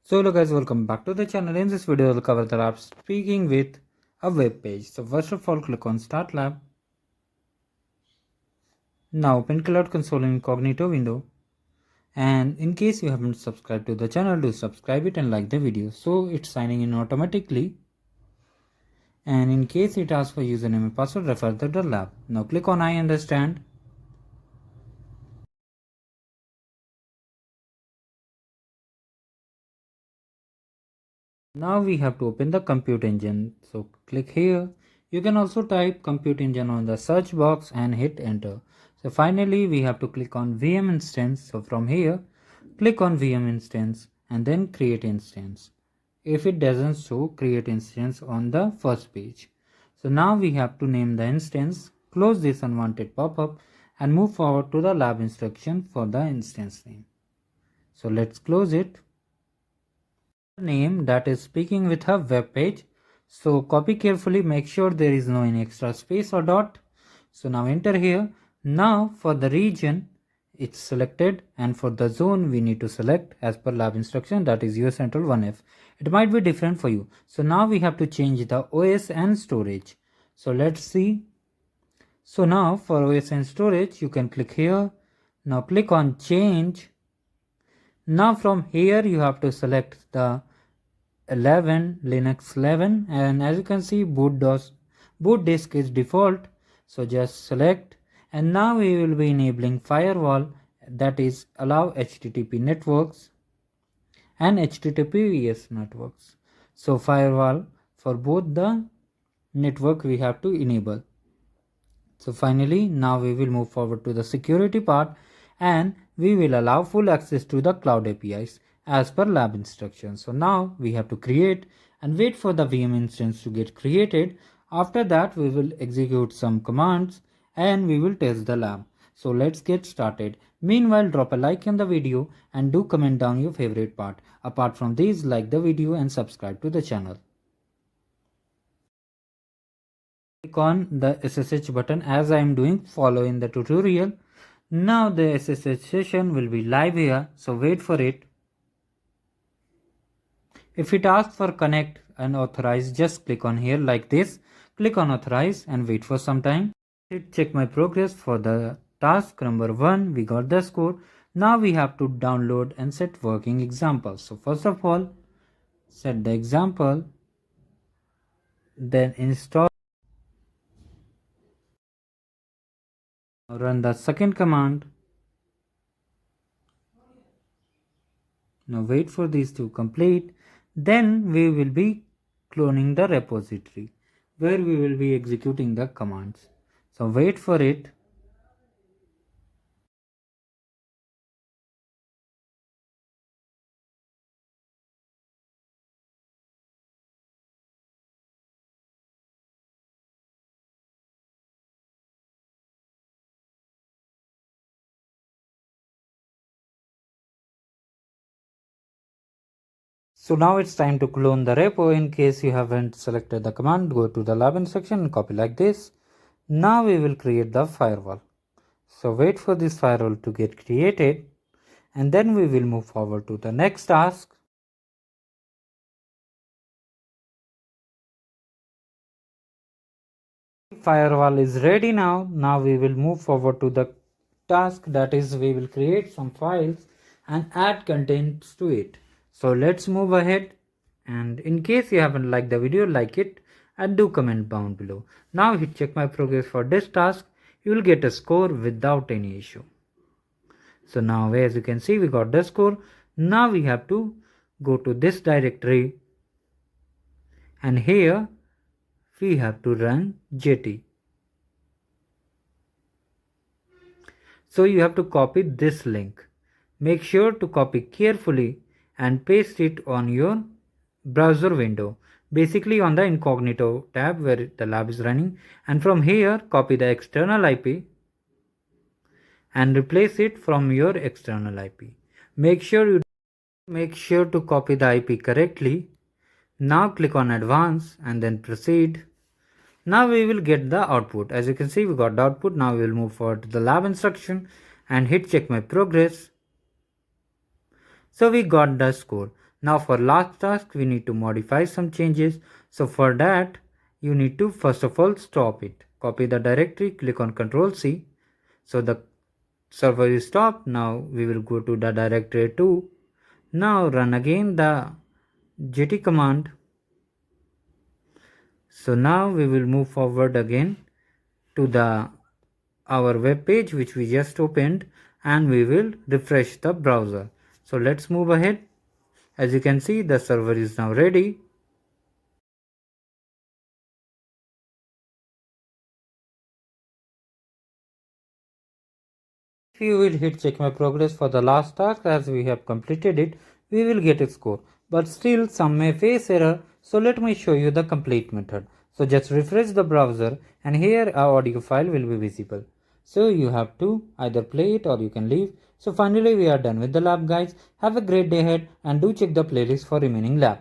So hello guys, welcome back to the channel. In this video we'll cover the lab speaking with a web page. So first of all, click on Start Lab. Now open Cloud Console in incognito window. And in case you haven't subscribed to the channel, do subscribe it and like the video. So it's signing in automatically. And in case it asks for username and password, refer to the lab. Now click on I understand. Now we have to open the compute engine. So click here. You can also type compute engine on the search box and hit enter. So finally we have to click on VM instance. So from here, click on VM instance and then create instance. If it doesn't show, create instance on the first page. So now we have to name the instance, close this unwanted pop-up and move forward to the lab instruction for the instance name. So let's close it. Name that is speaking with a web page. So copy carefully, make sure there is no any extra space or dot. So now enter here. Now for the region it's selected, and for the zone we need to select as per lab instruction, that is US Central 1F. It might be different for you. So now we have to change the OS and storage. So let's see. So now for OS and storage you can click here. Now click on change. Now from here you have to select the 11 Linux 11, and as you can see boot disk is default, so just select. And now we will be enabling firewall, that is allow HTTP networks and HTTPS networks. So firewall for both the network we have to enable. So finally now we will move forward to the security part, and we will allow full access to the cloud APIs as per lab instructions. So now we have to create and wait for the VM instance to get created. After that we will execute some commands and we will test the lab. So let's get started. Meanwhile, drop a like on the video and do comment down your favorite part. Apart from these, like the video and subscribe to the channel. Click on the SSH button as I am doing, follow in the tutorial. Now the SSH session will be live here, so wait for it. If it asks for connect and authorize, just click on here like this. Click on authorize and wait for some time. Hit check my progress for the task number 1. We got the score. Now we have to download and set working examples. So first of all, set the example, then install. Run the second command. Now wait for these to complete. Then we will be cloning the repository where we will be executing the commands. So wait for it. So now it's time to clone the repo. In case you haven't selected the command, go to the lab instruction and copy like this. Now we will create the firewall. So wait for this firewall to get created and then we will move forward to the next task. Firewall is ready now. Now we will move forward to the task, that is we will create some files and add contents to it. So let's move ahead, and in case you haven't liked the video, like it and do comment down below. Now hit check my progress for this task. You will get a score without any issue. So now as you can see we got the score. Now we have to go to this directory and here we have to run JT. So you have to copy this link. Make sure to copy carefully and paste it on your browser window, basically on the incognito tab where the lab is running, and from here copy the external IP and replace it from your external IP. Make sure to copy the IP correctly. Now click on advance and then proceed. Now we will get the output. As you can see we got the output. Now we will move forward to the lab instruction and hit check my progress. So we got the score. Now for last task, we need to modify some changes. So for that, you need to first of all stop it. Copy the directory, click on Ctrl C. So the server is stopped. Now we will go to the directory 2. Now run again the GT command. So now we will move forward again to our web page which we just opened, and we will refresh the browser. So let's move ahead. As you can see, the server is now ready. If you will hit check my progress for the last task, as we have completed it, we will get a score. But still some may face error, so let me show you the complete method. So just refresh the browser and here our audio file will be visible. So you have to either play it or you can leave. So finally we are done with the lab, guys. Have a great day ahead and do check the playlist for remaining labs.